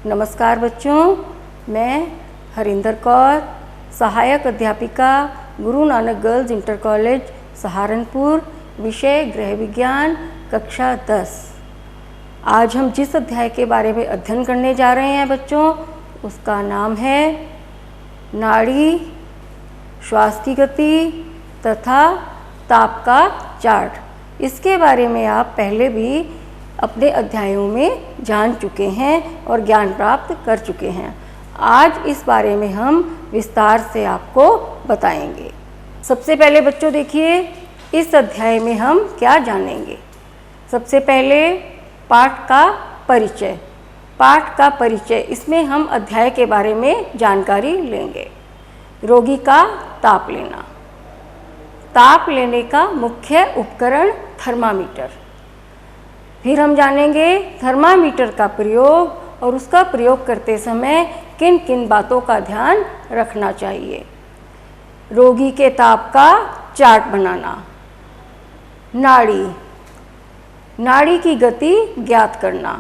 नमस्कार बच्चों, मैं हरिंदर कौर, सहायक अध्यापिका Guru Nanak girls inter college Saharanpur, विषय गृह विज्ञान, कक्षा 10। आज हम जिस अध्याय के बारे में अध्ययन करने जा रहे हैं बच्चों, उसका नाम है नाड़ी, श्वास की गति तथा ताप का चार्ट। इसके बारे में आप पहले भी अपने अध्यायों में जान चुके हैं और ज्ञान प्राप्त कर चुके हैं। आज इस बारे में हम विस्तार से आपको बताएंगे। सबसे पहले बच्चों देखिए, इस अध्याय में हम क्या जानेंगे। सबसे पहले पाठ का परिचय। पाठ का परिचय, इसमें हम अध्याय के बारे में जानकारी लेंगे। रोगी का ताप लेना। ताप लेने का मुख्य उपकरण थर्मामीटर। फिर हम जानेंगे थर्मामीटर का प्रयोग और उसका प्रयोग करते समय किन किन बातों का ध्यान रखना चाहिए। रोगी के ताप का चार्ट बनाना। नाड़ी, नाड़ी की गति ज्ञात करना।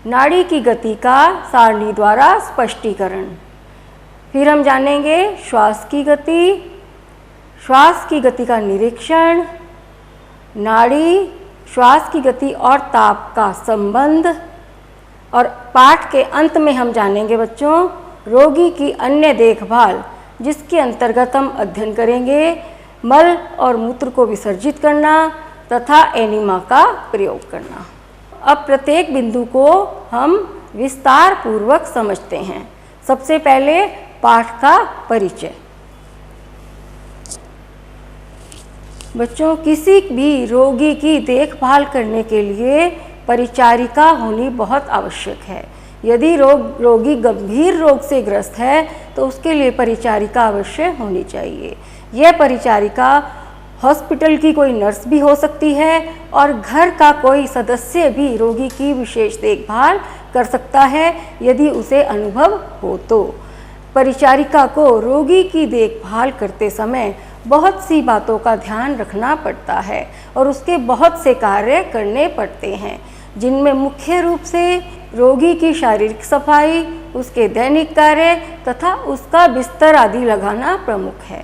नाड़ी की गति का सारणी द्वारा स्पष्टीकरण। फिर हम जानेंगे श्वास की गति, श्वास की गति का निरीक्षण, नाड़ी, श्वास की गति और ताप का संबंध। और पाठ के अंत में हम जानेंगे बच्चों रोगी की अन्य देखभाल, जिसके अंतर्गत हम अध्ययन करेंगे मल और मूत्र को विसर्जित करना तथा एनिमा का प्रयोग करना। अब प्रत्येक बिंदु को हम विस्तार पूर्वक समझते हैं। सबसे पहले पाठ का परिचय। बच्चों, किसी भी रोगी की देखभाल करने के लिए परिचारिका होनी बहुत आवश्यक है। यदि रोगी गंभीर रोग से ग्रस्त है तो उसके लिए परिचारिका अवश्य होनी चाहिए। यह परिचारिका हॉस्पिटल की कोई नर्स भी हो सकती है और घर का कोई सदस्य भी रोगी की विशेष देखभाल कर सकता है यदि उसे अनुभव हो तो। परिचारिका को रोगी की देखभाल करते समय बहुत सी बातों का ध्यान रखना पड़ता है और उसके बहुत से कार्य करने पड़ते हैं, जिनमें मुख्य रूप से रोगी की शारीरिक सफाई, उसके दैनिक कार्य तथा उसका बिस्तर आदि लगाना प्रमुख है।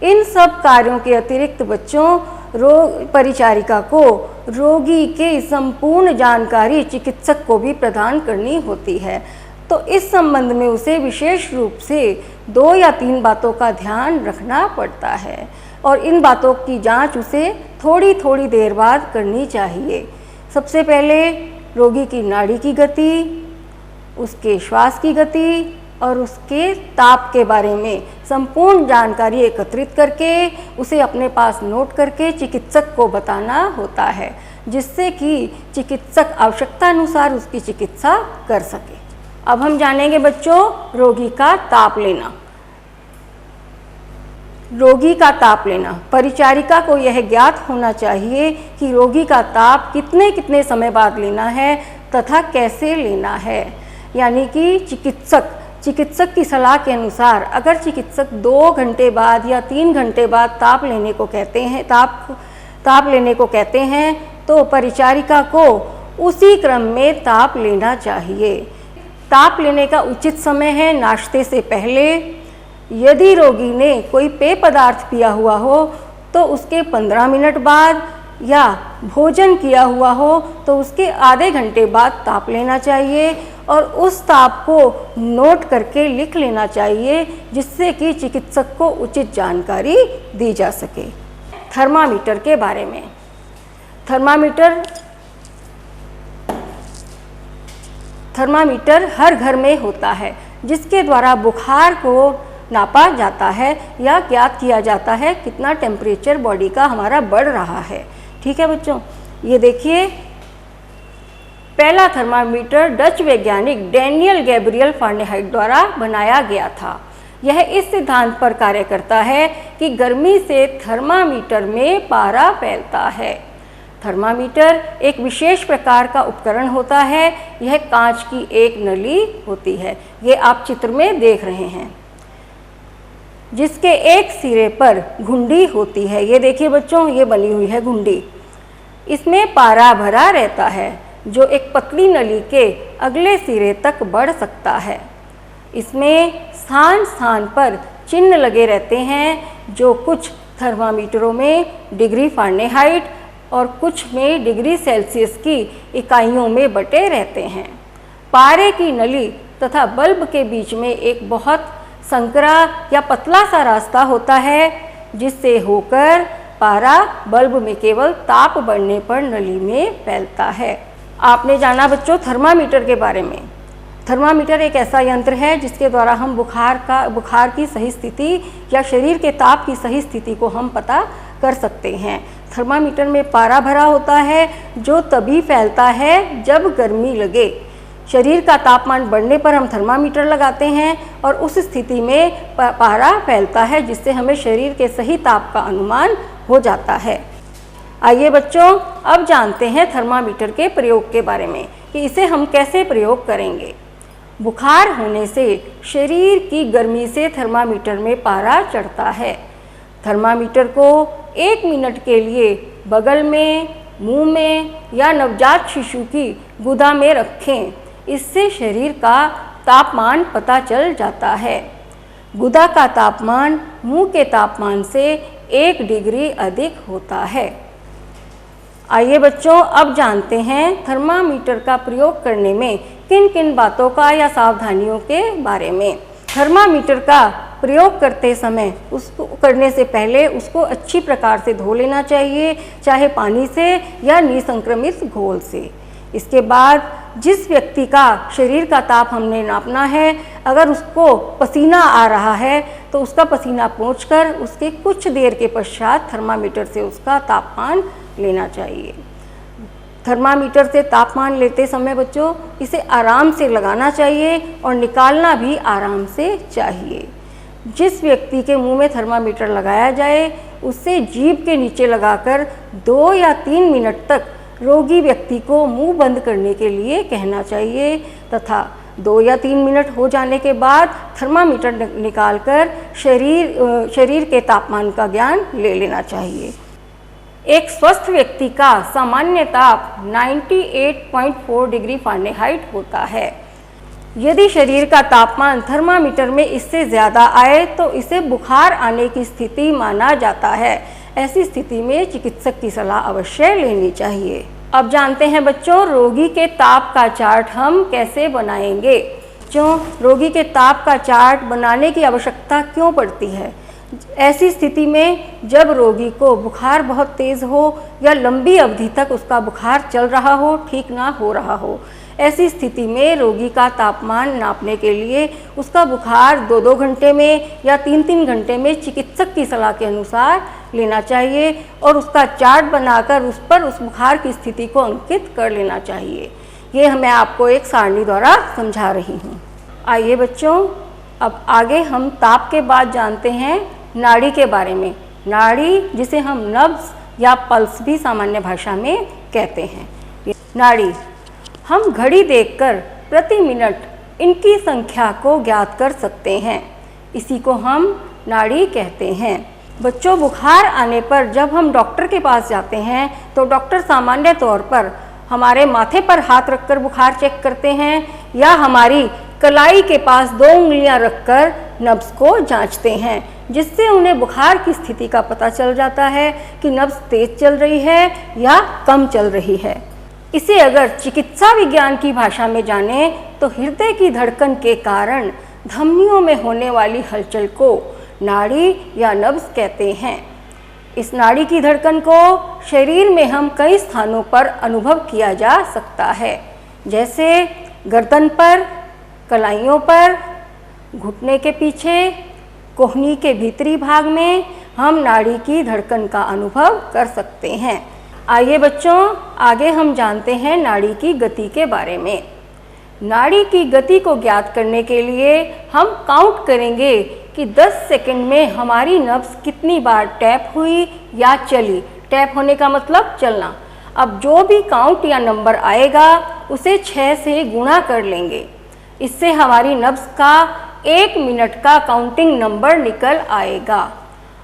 इन सब कार्यों के अतिरिक्त बच्चों परिचारिका को रोगी के संपूर्ण जानकारी चिकित्सक को भी प्रदान करनी होती है। तो इस संबंध में उसे विशेष रूप से 2 या 3 बातों का ध्यान रखना पड़ता है और इन बातों की जांच उसे थोड़ी थोड़ी देर बाद करनी चाहिए। सबसे पहले रोगी की नाड़ी की गति, उसके श्वास की गति और उसके ताप के बारे में संपूर्ण जानकारी एकत्रित करके उसे अपने पास नोट करके चिकित्सक को बताना होता है, जिससे कि चिकित्सक आवश्यकतानुसार उसकी चिकित्सा कर सके। अब हम जानेंगे बच्चों रोगी का ताप लेना। रोगी का ताप लेना, परिचारिका को यह ज्ञात होना चाहिए कि रोगी का ताप कितने कितने समय बाद लेना है तथा कैसे लेना है। यानी कि चिकित्सक की सलाह के अनुसार अगर चिकित्सक 2 घंटे बाद या 3 घंटे बाद ताप लेने को कहते हैं तो परिचारिका को उसी क्रम में ताप लेना चाहिए। ताप लेने का उचित समय है नाश्ते से पहले। यदि रोगी ने कोई पेय पदार्थ पिया हुआ हो तो उसके 15 मिनट बाद या भोजन किया हुआ हो तो उसके आधे घंटे बाद ताप लेना चाहिए और उस ताप को नोट करके लिख लेना चाहिए, जिससे कि चिकित्सक को उचित जानकारी दी जा सके। थर्मामीटर के बारे में। थर्मामीटर हर घर में होता है, जिसके द्वारा बुखार को नापा जाता है या ज्ञात किया जाता है कितना टेम्परेचर बॉडी का हमारा बढ़ रहा है। ठीक है बच्चों, ये देखिए पहला थर्मामीटर डच वैज्ञानिक डैनियल गैब्रियल फारेनहाइट द्वारा बनाया गया था। यह इस सिद्धांत पर कार्य करता है कि गर्मी से थर्मामीटर में पारा फैलता है। थर्मामीटर एक विशेष प्रकार का उपकरण होता है। यह कांच की एक नली होती है, ये आप चित्र में देख रहे हैं, जिसके एक सिरे पर घुंडी होती है। ये देखिए बच्चों, ये बनी हुई है घुंडी। इसमें पारा भरा रहता है। जो एक पतली नली के अगले सिरे तक बढ़ सकता है। इसमें स्थान स्थान पर चिन्ह लगे रहते हैं जो कुछ थर्मामीटरों में डिग्री फ़ारेनहाइट और कुछ में डिग्री सेल्सियस की इकाइयों में बटे रहते हैं। पारे की नली तथा बल्ब के बीच में एक बहुत संकरा या पतला सा रास्ता होता है जिससे होकर पारा बल्ब में केवल ताप बढ़ने पर नली में फैलता है। आपने जाना बच्चों थर्मामीटर के बारे में। थर्मामीटर एक ऐसा यंत्र है जिसके द्वारा हम बुखार की सही स्थिति या शरीर के ताप की सही स्थिति को हम पता कर सकते हैं। थर्मामीटर में पारा भरा होता है जो तभी फैलता है जब गर्मी लगे। शरीर का तापमान बढ़ने पर हम थर्मामीटर लगाते हैं और उस स्थिति में पारा फैलता है जिससे हमें शरीर के सही ताप का अनुमान हो जाता है। आइए बच्चों अब जानते हैं थर्मामीटर के प्रयोग के बारे में कि इसे हम कैसे प्रयोग करेंगे। बुखार होने से शरीर की गर्मी से थर्मामीटर में पारा चढ़ता है। थर्मामीटर को 1 मिनट के लिए बगल में, मुंह में या नवजात शिशु की गुदा में रखें। इससे शरीर का तापमान पता चल जाता है। गुदा का तापमान मुंह के तापमान से 1 डिग्री अधिक होता है। आइए बच्चों अब जानते हैं थर्मामीटर का प्रयोग करने में किन किन बातों का या सावधानियों के बारे में। थर्मामीटर का प्रयोग करते समय उसको करने से पहले उसको अच्छी प्रकार से धो लेना चाहिए, चाहे पानी से या निसंक्रमित घोल से। इसके बाद जिस व्यक्ति का शरीर का ताप हमने नापना है, अगर उसको पसीना आ रहा है तो उसका पसीना पोंछकर उसके कुछ देर के पश्चात थर्मामीटर से उसका तापमान लेना चाहिए। थर्मामीटर से तापमान लेते समय बच्चों इसे आराम से लगाना चाहिए और निकालना भी आराम से चाहिए। जिस व्यक्ति के मुंह में थर्मामीटर लगाया जाए उससे जीभ के नीचे लगाकर 2 या 3 मिनट तक रोगी व्यक्ति को मुंह बंद करने के लिए कहना चाहिए तथा 2 या 3 मिनट हो जाने के बाद थर्मामीटर निकालकर शरीर के तापमान का ज्ञान ले लेना चाहिए। एक स्वस्थ व्यक्ति का सामान्य ताप 98.4 डिग्री फ़ारेनहाइट होता है। यदि शरीर का तापमान थर्मामीटर में इससे ज़्यादा आए तो इसे बुखार आने की स्थिति माना जाता है। ऐसी स्थिति में चिकित्सक की सलाह अवश्य लेनी चाहिए। अब जानते हैं बच्चों रोगी के ताप का चार्ट हम कैसे बनाएंगे। बच्चों रोगी के ताप का चार्ट बनाने की आवश्यकता क्यों पड़ती है? ऐसी स्थिति में जब रोगी को बुखार बहुत तेज़ हो या लंबी अवधि तक उसका बुखार चल रहा हो, ठीक ना हो रहा हो, ऐसी स्थिति में रोगी का तापमान नापने के लिए उसका बुखार 2-2 घंटे में या 3-3 घंटे में चिकित्सक की सलाह के अनुसार लेना चाहिए और उसका चार्ट बनाकर उस पर उस बुखार की स्थिति को अंकित कर लेना चाहिए। ये मैं आपको एक सारणी द्वारा समझा रही हूँ। आइए बच्चों अब आगे हम ताप के बाद जानते हैं नाड़ी के बारे में। नाड़ी जिसे हम नब्ज़ या पल्स भी सामान्य भाषा में कहते हैं। नाड़ी हम घड़ी देखकर प्रति मिनट इनकी संख्या को ज्ञात कर सकते हैं, इसी को हम नाड़ी कहते हैं। बच्चों बुखार आने पर जब हम डॉक्टर के पास जाते हैं तो डॉक्टर सामान्य तौर पर हमारे माथे पर हाथ रखकर बुखार चेक करते हैं या हमारी कलाई के पास 2 उंगलियां रखकर नब्ज़ को जांचते हैं, जिससे उन्हें बुखार की स्थिति का पता चल जाता है कि नब्ज़ तेज़ चल रही है या कम चल रही है। इसे अगर चिकित्सा विज्ञान की भाषा में जाने तो हृदय की धड़कन के कारण धमनियों में होने वाली हलचल को नाड़ी या नब्ज़ कहते हैं। इस नाड़ी की धड़कन को शरीर में हम कई स्थानों पर अनुभव किया जा सकता है, जैसे गर्दन पर, कलाइयों पर, घुटने के पीछे, कोहनी के भीतरी भाग में हम नाड़ी की धड़कन का अनुभव कर सकते हैं। आइए बच्चों आगे हम जानते हैं नाड़ी की गति के बारे में। नाड़ी की गति को ज्ञात करने के लिए हम काउंट करेंगे कि 10 सेकंड में हमारी नब्ज़ कितनी बार टैप हुई या चली। टैप होने का मतलब चलना। अब जो भी काउंट या नंबर आएगा उसे 6 से गुणा कर लेंगे। इससे हमारी नब्ज़ का 1 मिनट का काउंटिंग नंबर निकल आएगा।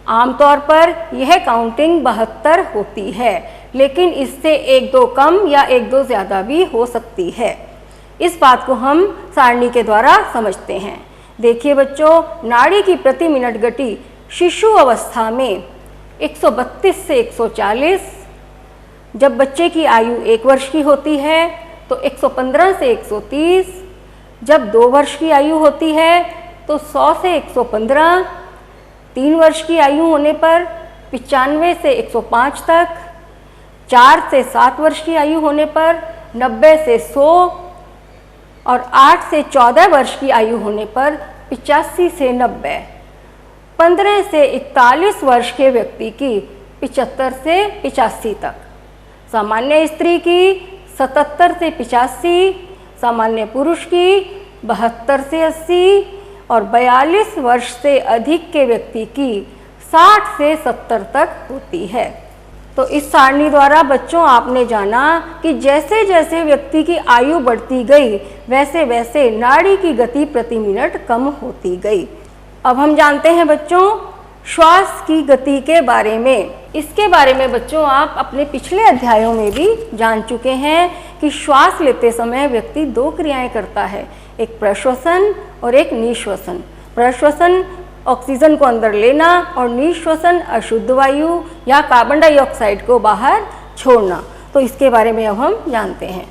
आमतौर पर यह काउंटिंग 72 होती है, लेकिन इससे 1-2 कम या 1-2 ज़्यादा भी हो सकती है। इस बात को हम सारणी के द्वारा समझते हैं। देखिए बच्चों, नाड़ी की प्रति मिनट गति शिशु अवस्था में 132 से 140, जब बच्चे की आयु 1 वर्ष की होती है तो 115 से 130, जब 2 वर्ष की आयु होती है तो 100 से 115, 3 वर्ष की आयु होने पर 95 से 105 तक, 4 से 7 वर्ष की आयु होने पर 90 से 100 और 8 से 14 वर्ष की आयु होने पर 85 से 90, 15 से 41 वर्ष के व्यक्ति की 75 से 85 तक, सामान्य स्त्री की 77 से 85, सामान्य पुरुष की 72 से 80 और 42 वर्ष से अधिक के व्यक्ति की 60 से 70 तक होती है। तो इस सारणी द्वारा बच्चों आपने जाना कि जैसे जैसे व्यक्ति की आयु बढ़ती गई वैसे वैसे नाड़ी की गति प्रति मिनट कम होती गई। अब हम जानते हैं बच्चों श्वास की गति के बारे में। इसके बारे में बच्चों आप अपने पिछले अध्यायों में भी जान चुके हैं कि श्वास लेते समय व्यक्ति 2 क्रियाएं करता है, एक प्रश्वसन और एक निश्वसन। प्रश्वसन ऑक्सीजन को अंदर लेना और निश्वसन अशुद्ध वायु या कार्बन डाइऑक्साइड को बाहर छोड़ना। तो इसके बारे में अब हम जानते हैं।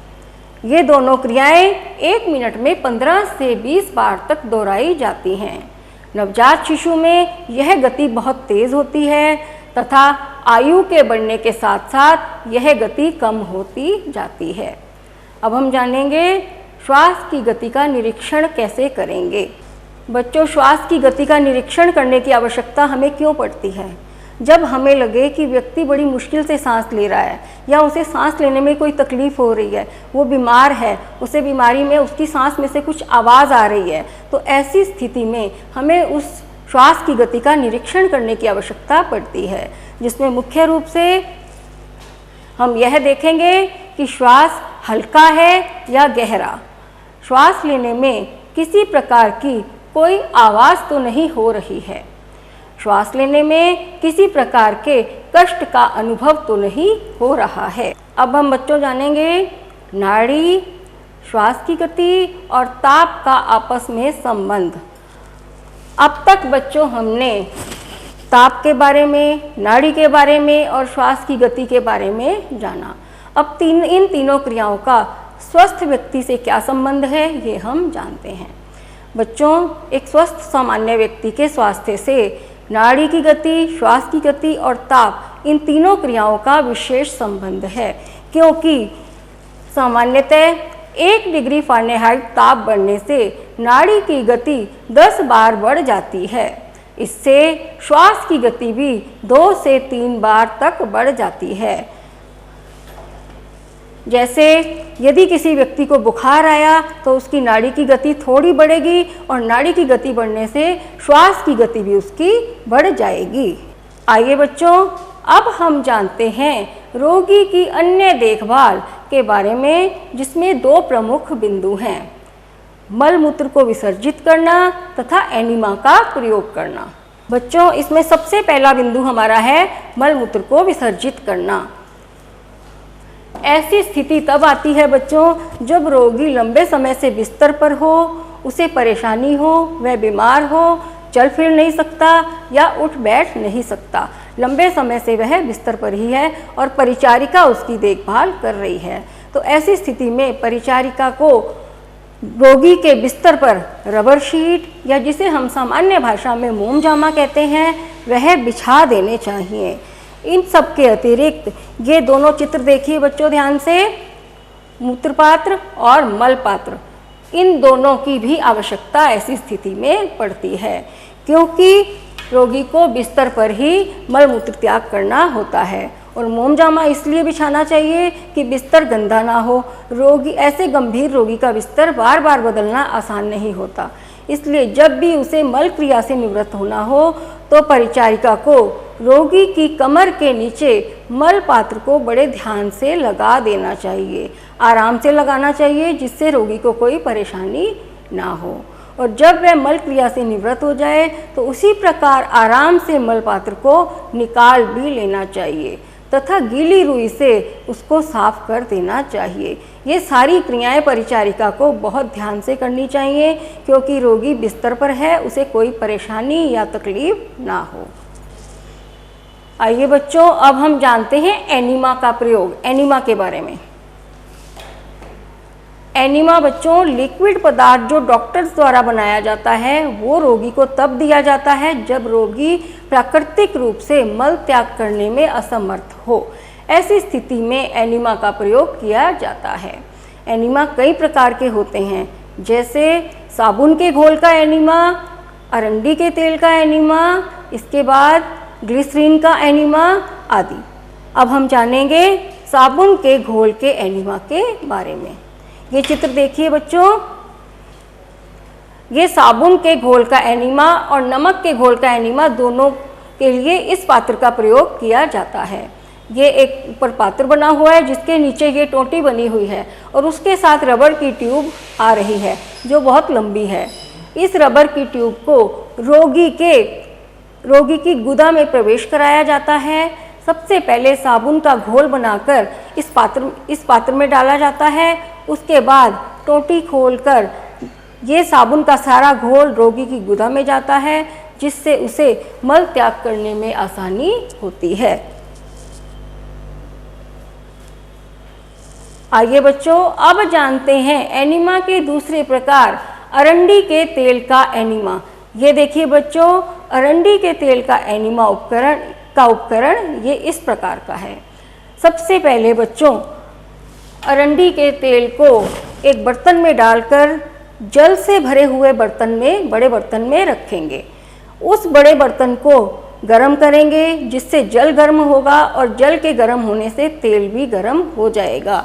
ये दोनों क्रियाएं 1 मिनट में 15 से 20 बार तक दोहराई जाती हैं। नवजात शिशु में यह गति बहुत तेज होती है तथा आयु के बढ़ने के साथ साथ यह गति कम होती जाती है। अब हम जानेंगे श्वास की गति का निरीक्षण कैसे करेंगे। बच्चों, श्वास की गति का निरीक्षण करने की आवश्यकता हमें क्यों पड़ती है? जब हमें लगे कि व्यक्ति बड़ी मुश्किल से सांस ले रहा है या उसे सांस लेने में कोई तकलीफ हो रही है, वो बीमार है, उसे बीमारी में उसकी सांस में से कुछ आवाज़ आ रही है, तो ऐसी स्थिति में हमें उस श्वास की गति का निरीक्षण करने की आवश्यकता पड़ती है, जिसमें मुख्य रूप से हम यह देखेंगे कि श्वास हल्का है या गहरा, श्वास लेने में किसी प्रकार की कोई आवाज़ तो नहीं हो रही है, श्वास लेने में किसी प्रकार के कष्ट का अनुभव तो नहीं हो रहा है। अब हम बच्चों जानेंगे नाड़ी, श्वास की गति और ताप का आपस में संबंध। अब तक बच्चों हमने ताप के बारे में, नाड़ी के बारे में और श्वास की गति के बारे में जाना। अब इन तीनों क्रियाओं का स्वस्थ व्यक्ति से क्या संबंध है ये हम जानते हैं। बच्चों, एक स्वस्थ सामान्य व्यक्ति के स्वास्थ्य से नाड़ी की गति, श्वास की गति और ताप, इन तीनों क्रियाओं का विशेष संबंध है, क्योंकि सामान्यतः 1 डिग्री फ़ारेनहाइट ताप बढ़ने से नाड़ी की गति 10 बार बढ़ जाती है। इससे श्वास की गति भी 2 से 3 बार तक बढ़ जाती है। जैसे यदि किसी व्यक्ति को बुखार आया तो उसकी नाड़ी की गति थोड़ी बढ़ेगी और नाड़ी की गति बढ़ने से श्वास की गति भी उसकी बढ़ जाएगी। आइए बच्चों, अब हम जानते हैं रोगी की अन्य देखभाल के बारे में, जिसमें 2 प्रमुख बिंदु हैं, मल मूत्र को विसर्जित करना तथा एनिमा का प्रयोग करना। बच्चों, इसमें सबसे पहला बिंदु हमारा है मल मूत्र को विसर्जित करना। ऐसी स्थिति तब आती है बच्चों जब रोगी लंबे समय से बिस्तर पर हो, उसे परेशानी हो, वह बीमार हो, चल फिर नहीं सकता या उठ बैठ नहीं सकता, लंबे समय से वह बिस्तर पर ही है और परिचारिका उसकी देखभाल कर रही है। तो ऐसी स्थिति में परिचारिका को रोगी के बिस्तर पर रबर शीट या जिसे हम सामान्य भाषा में मोमजामा कहते हैं वह बिछा देने चाहिए। इन सब के अतिरिक्त ये दोनों चित्र देखिए बच्चों ध्यान से, मूत्रपात्र और मलपात्र, इन दोनों की भी आवश्यकता ऐसी स्थिति में पड़ती है, क्योंकि रोगी को बिस्तर पर ही मल मूत्र त्याग करना होता है। और मोमजामा इसलिए बिछाना चाहिए कि बिस्तर गंदा ना हो। रोगी, ऐसे गंभीर रोगी का बिस्तर बार बार बदलना आसान नहीं होता, इसलिए जब भी उसे मल क्रिया से निवृत्त होना हो तो परिचारिका को रोगी की कमर के नीचे मल पात्र को बड़े ध्यान से लगा देना चाहिए, आराम से लगाना चाहिए, जिससे रोगी को कोई परेशानी ना हो। और जब वह मल क्रिया से निवृत्त हो जाए तो उसी प्रकार आराम से मल पात्र को निकाल भी लेना चाहिए तथा गीली रुई से उसको साफ कर देना चाहिए। ये सारी क्रियाएं परिचारिका को बहुत ध्यान से करनी चाहिए क्योंकि रोगी बिस्तर पर है, उसे कोई परेशानी या तकलीफ ना हो। आइए बच्चों, अब हम जानते हैं एनीमा का प्रयोग, एनीमा के बारे में। एनीमा बच्चों लिक्विड पदार्थ जो डॉक्टर्स द्वारा बनाया जाता है वो रोगी को तब दिया जाता है जब रोगी प्राकृतिक रूप से मल त्याग करने में असमर्थ हो। ऐसी स्थिति में एनीमा का प्रयोग किया जाता है। एनीमा कई प्रकार के होते हैं, जैसे साबुन के घोल का एनीमा, अरंडी के तेल का एनीमा, इसके बाद ग्लिसरीन का एनीमा आदि। अब हम जानेंगे साबुन के घोल के एनीमा के बारे में। ये चित्र देखिए बच्चों, ये साबुन के घोल का एनीमा और नमक के घोल का एनीमा दोनों के लिए इस पात्र का प्रयोग किया जाता है। ये एक ऊपर पात्र बना हुआ है जिसके नीचे ये टोंटी बनी हुई है और उसके साथ रबर की ट्यूब आ रही है जो बहुत लंबी है। इस रबर की ट्यूब को रोगी की गुदा में प्रवेश कराया जाता है। सबसे पहले साबुन का घोल बनाकर इस पात्र में डाला जाता है। उसके बाद टोंटी खोलकर ये साबुन का सारा घोल रोगी की गुदा में जाता है जिससे उसे मल त्याग करने में आसानी होती है। आइए बच्चों, अब जानते हैं एनीमा के दूसरे प्रकार अरंडी के तेल का एनीमा। ये देखिए बच्चों, अरंडी के तेल का एनीमा उपकरण ये इस प्रकार का है। सबसे पहले बच्चों अरंडी के तेल को एक बर्तन में डालकर जल से भरे हुए बड़े बर्तन में रखेंगे। उस बड़े बर्तन को गर्म करेंगे जिससे जल गर्म होगा और जल के गर्म होने से तेल भी गर्म हो जाएगा।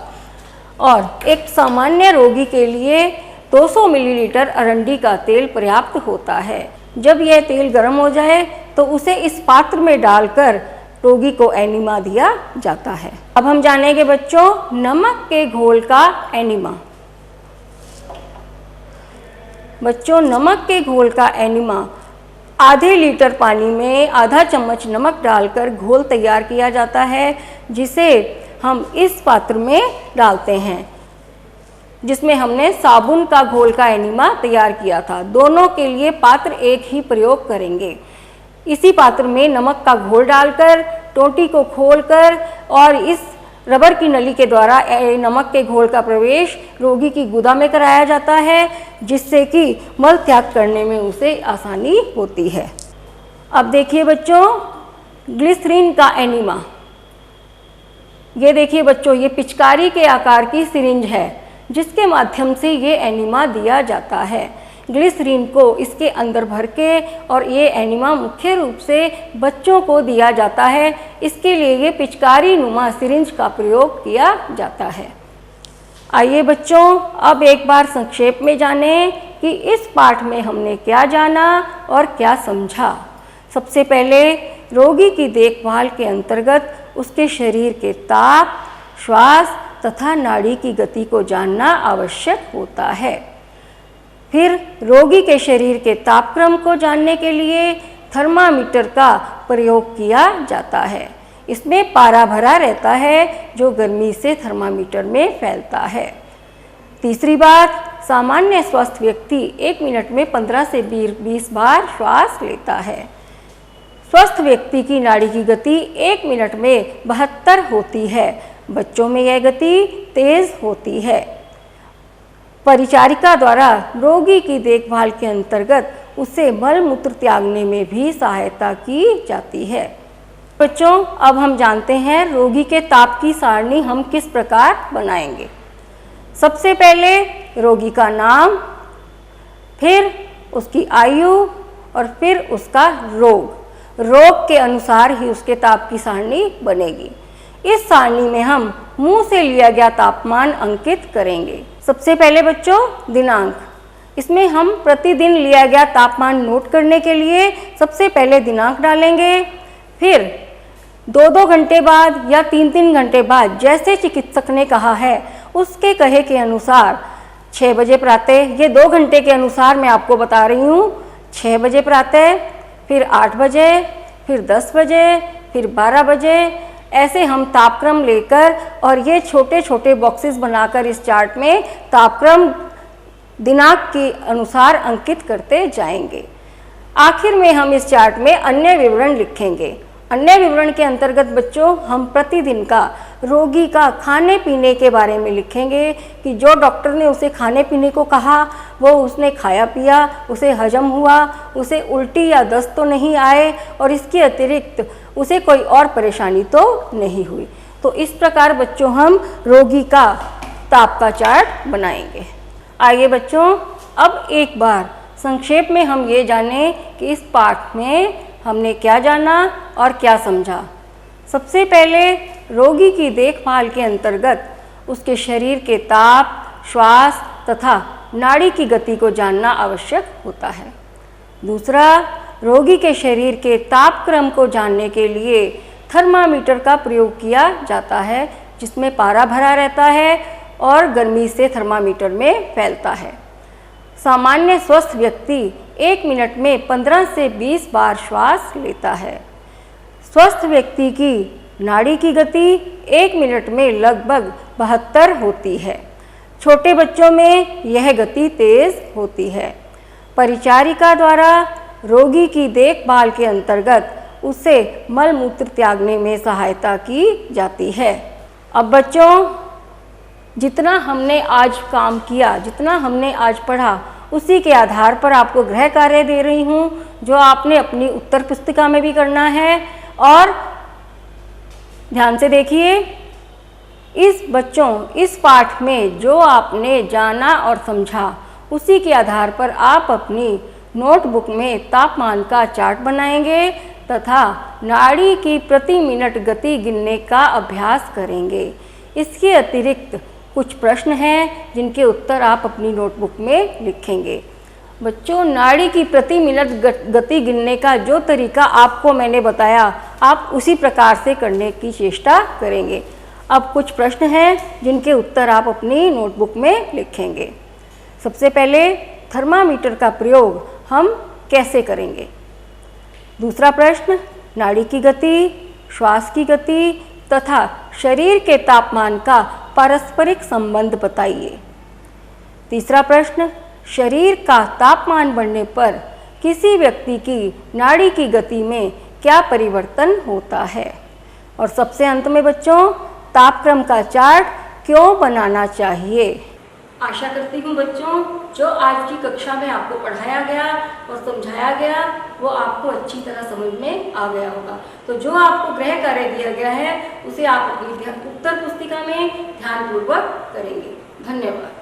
और एक सामान्य रोगी के लिए 200 मिलीलीटर अरंडी का तेल पर्याप्त होता है। जब यह तेल गर्म हो जाए तो उसे इस पात्र में डालकर रोगी को एनीमा दिया जाता है। अब हम जानेंगे बच्चों नमक के घोल का एनीमा। बच्चों नमक के घोल का एनीमा आधे लीटर पानी में आधा चम्मच नमक डालकर घोल तैयार किया जाता है जिसे हम इस पात्र में डालते हैं जिसमें हमने साबुन का घोल का एनीमा तैयार किया था। दोनों के लिए पात्र एक ही प्रयोग करेंगे। इसी पात्र में नमक का घोल डालकर टोंटी को खोलकर और इस रबर की नली के द्वारा नमक के घोल का प्रवेश रोगी की गुदा में कराया जाता है जिससे कि मल त्याग करने में उसे आसानी होती है। अब देखिए बच्चों ग्लिसरीन का एनीमा। ये देखिए बच्चों, ये पिचकारी के आकार की सिरिंज है जिसके माध्यम से ये एनीमा दिया जाता है। ग्लिसरीन को इसके अंदर भर के और ये एनीमा मुख्य रूप से बच्चों को दिया जाता है। इसके लिए ये पिचकारी नुमा सिरिंज का प्रयोग किया जाता है। आइए बच्चों, अब एक बार संक्षेप में जानें कि इस पाठ में हमने क्या जाना और क्या समझा। सबसे पहले रोगी की देखभाल के अंतर्गत उसके शरीर के ताप, श्वास तथा नाड़ी की गति को जानना आवश्यक होता है। फिर रोगी के शरीर के तापक्रम को जानने के लिए थर्मामीटर का प्रयोग किया जाता है। इसमें पारा भरा रहता है जो गर्मी से थर्मामीटर में फैलता है। तीसरी बात, सामान्य स्वस्थ व्यक्ति 1 मिनट में 15 से 20 बार श्वास लेता है। स्वस्थ व्यक्ति की नाड़ी की गति 1 मिनट में 72 होती है। बच्चों में यह गति तेज होती है। परिचारिका द्वारा रोगी की देखभाल के अंतर्गत उसे मल मूत्र त्यागने में भी सहायता की जाती है। बच्चों अब हम जानते हैं रोगी के ताप की सारणी हम किस प्रकार बनाएंगे। सबसे पहले रोगी का नाम, फिर उसकी आयु और फिर उसका रोग के अनुसार ही उसके ताप की सारणी बनेगी। इस सारणी में हम मुंह से लिया गया तापमान अंकित करेंगे। सबसे पहले बच्चों दिनांक, इसमें हम प्रतिदिन लिया गया तापमान नोट करने के लिए सबसे पहले दिनांक डालेंगे। फिर 2-2 घंटे बाद या 3-3 घंटे बाद जैसे चिकित्सक ने कहा है उसके कहे के अनुसार 6 बजे प्रातः, ये 2 घंटे के अनुसार मैं आपको बता रही हूँ। 6 बजे प्रातः, फिर 8 बजे, फिर 10 बजे, फिर 12 बजे, ऐसे हम तापक्रम लेकर और ये छोटे छोटे बॉक्सेस बनाकर इस चार्ट में तापक्रम दिनांक के अनुसार अंकित करते जाएंगे। आखिर में हम इस चार्ट में अन्य विवरण लिखेंगे। अन्य विवरण के अंतर्गत बच्चों हम प्रतिदिन का रोगी का खाने पीने के बारे में लिखेंगे कि जो डॉक्टर ने उसे खाने पीने को कहा वो उसने खाया पिया, उसे हजम हुआ, उसे उल्टी या दस्त तो नहीं आए और इसके अतिरिक्त उसे कोई और परेशानी तो नहीं हुई। तो इस प्रकार बच्चों हम रोगी का ताप का चार्ट बनाएंगे। आइए बच्चों, अब एक बार संक्षेप में हम ये जानें कि इस पाठ में हमने क्या जाना और क्या समझा। सबसे पहले रोगी की देखभाल के अंतर्गत उसके शरीर के ताप, श्वास तथा नाड़ी की गति को जानना आवश्यक होता है। दूसरा, रोगी के शरीर के तापक्रम को जानने के लिए थर्मामीटर का प्रयोग किया जाता है, जिसमें पारा भरा रहता है और गर्मी से थर्मामीटर में फैलता है। सामान्य स्वस्थ व्यक्ति 1 मिनट में 15 से 20 बार श्वास लेता है। स्वस्थ व्यक्ति की नाड़ी की गति 1 मिनट में लगभग 72 होती है। छोटे बच्चों में यह गति तेज होती है। परिचारिका द्वारा रोगी की देखभाल के अंतर्गत उसे मल मूत्र त्यागने में सहायता की जाती है। अब बच्चों, जितना हमने आज काम किया, जितना हमने आज पढ़ा, उसी के आधार पर आपको गृह कार्य दे रही हूँ, जो आपने अपनी उत्तर पुस्तिका में भी करना है। और ध्यान से देखिए, इस पाठ में जो आपने जाना और समझा, उसी के आधार पर आप अपनी नोटबुक में तापमान का चार्ट बनाएंगे तथा नाड़ी की प्रति मिनट गति गिनने का अभ्यास करेंगे। इसके अतिरिक्त कुछ प्रश्न हैं जिनके उत्तर आप अपनी नोटबुक में लिखेंगे। बच्चों, नाड़ी की प्रति मिनट गति गिनने का जो तरीका आपको मैंने बताया, आप उसी प्रकार से करने की चेष्टा करेंगे। अब कुछ प्रश्न हैं जिनके उत्तर आप अपनी नोटबुक में लिखेंगे। सबसे पहले, थर्मामीटर का प्रयोग हम कैसे करेंगे? दूसरा प्रश्न, नाड़ी की गति, श्वास की गति तथा शरीर के तापमान का पारस्परिक संबंध बताइए। तीसरा प्रश्न, शरीर का तापमान बढ़ने पर किसी व्यक्ति की नाड़ी की गति में क्या परिवर्तन होता है? और सबसे अंत में बच्चों, तापक्रम का चार्ट क्यों बनाना चाहिए? आशा करती हूँ बच्चों, जो आज की कक्षा में आपको पढ़ाया गया और समझाया गया वो आपको अच्छी तरह समझ में आ गया होगा। तो जो आपको गृह कार्य दिया गया है उसे आप अपनी उत्तर पुस्तिका में ध्यानपूर्वक करेंगे। धन्यवाद।